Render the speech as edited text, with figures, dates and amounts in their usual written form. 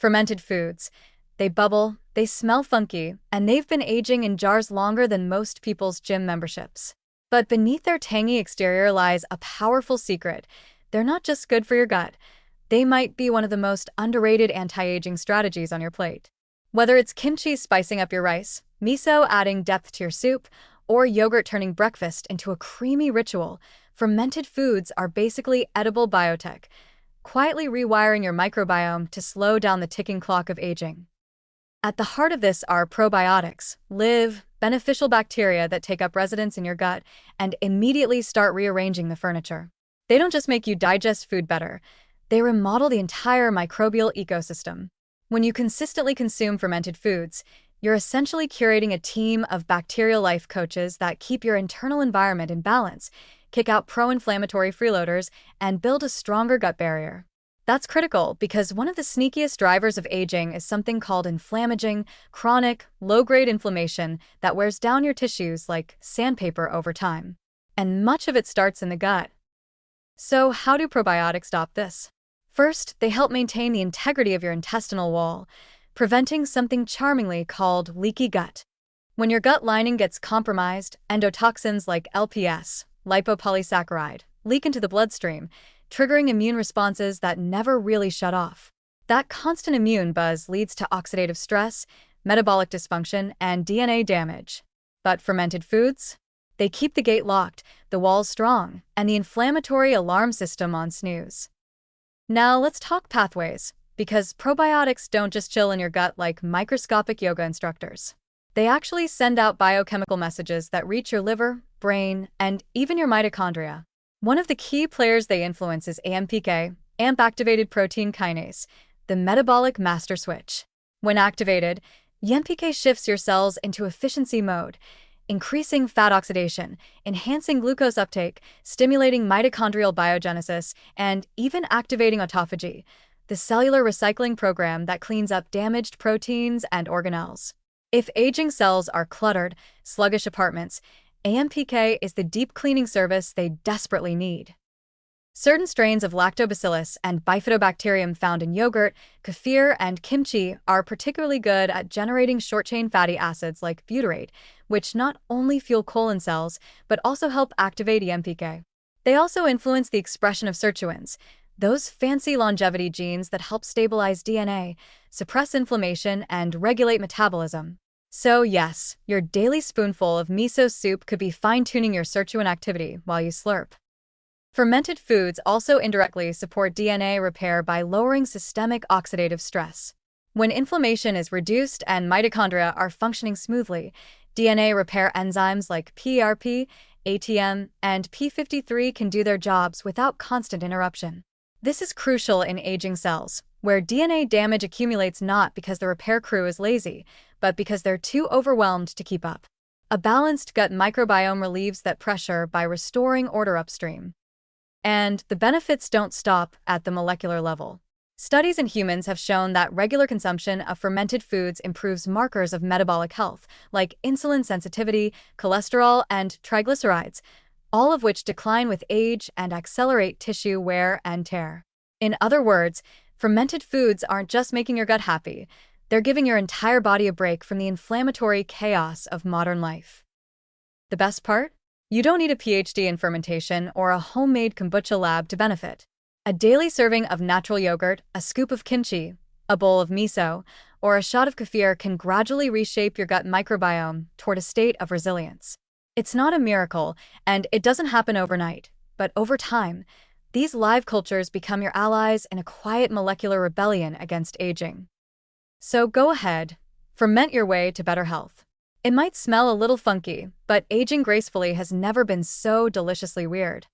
Fermented foods. They bubble, they smell funky, and they've been aging in jars longer than most people's gym memberships. But beneath their tangy exterior lies a powerful secret. They're not just good for your gut. They might be one of the most underrated anti-aging strategies on your plate. Whether it's kimchi spicing up your rice, miso adding depth to your soup, or yogurt turning breakfast into a creamy ritual, fermented foods are basically edible biotech, quietly rewiring your microbiome to slow down the ticking clock of aging. At the heart of this are probiotics, live, beneficial bacteria that take up residence in your gut and immediately start rearranging the furniture. They don't just make you digest food better, they remodel the entire microbial ecosystem. When you consistently consume fermented foods, you're essentially curating a team of bacterial life coaches that keep your internal environment in balance, kick out pro-inflammatory freeloaders, and build a stronger gut barrier. That's critical because one of the sneakiest drivers of aging is something called inflammaging, chronic, low-grade inflammation that wears down your tissues like sandpaper over time. And much of it starts in the gut. So how do probiotics stop this? First, they help maintain the integrity of your intestinal wall, preventing something charmingly called leaky gut. When your gut lining gets compromised, endotoxins like LPS, lipopolysaccharide, leak into the bloodstream, triggering immune responses that never really shut off. That constant immune buzz leads to oxidative stress, metabolic dysfunction, and DNA damage. But fermented foods? They keep the gate locked, the walls strong, and the inflammatory alarm system on snooze. Now let's talk pathways, because probiotics don't just chill in your gut like microscopic yoga instructors. They actually send out biochemical messages that reach your liver, brain, and even your mitochondria. One of the key players they influence is AMPK, AMP-activated protein kinase, the metabolic master switch. When activated, AMPK shifts your cells into efficiency mode, increasing fat oxidation, enhancing glucose uptake, stimulating mitochondrial biogenesis, and even activating autophagy, the cellular recycling program that cleans up damaged proteins and organelles. If aging cells are cluttered, sluggish apartments, AMPK is the deep cleaning service they desperately need. Certain strains of lactobacillus and bifidobacterium found in yogurt, kefir, and kimchi are particularly good at generating short-chain fatty acids like butyrate, which not only fuel colon cells, but also help activate AMPK. They also influence the expression of sirtuins, those fancy longevity genes that help stabilize DNA, suppress inflammation, and regulate metabolism. So yes, your daily spoonful of miso soup could be fine-tuning your sirtuin activity while you slurp. Fermented foods also indirectly support DNA repair by lowering systemic oxidative stress. When inflammation is reduced and mitochondria are functioning smoothly, DNA repair enzymes like PRP, ATM, and P53 can do their jobs without constant interruption. This is crucial in aging cells, where DNA damage accumulates not because the repair crew is lazy, but because they're too overwhelmed to keep up. A balanced gut microbiome relieves that pressure by restoring order upstream. And the benefits don't stop at the molecular level. Studies in humans have shown that regular consumption of fermented foods improves markers of metabolic health, like insulin sensitivity, cholesterol, and triglycerides, all of which decline with age and accelerate tissue wear and tear. In other words, fermented foods aren't just making your gut happy, they're giving your entire body a break from the inflammatory chaos of modern life. The best part? You don't need a PhD in fermentation or a homemade kombucha lab to benefit. A daily serving of natural yogurt, a scoop of kimchi, a bowl of miso, or a shot of kefir can gradually reshape your gut microbiome toward a state of resilience. It's not a miracle, and it doesn't happen overnight, but over time, these live cultures become your allies in a quiet molecular rebellion against aging. So go ahead, ferment your way to better health. It might smell a little funky, but aging gracefully has never been so deliciously weird.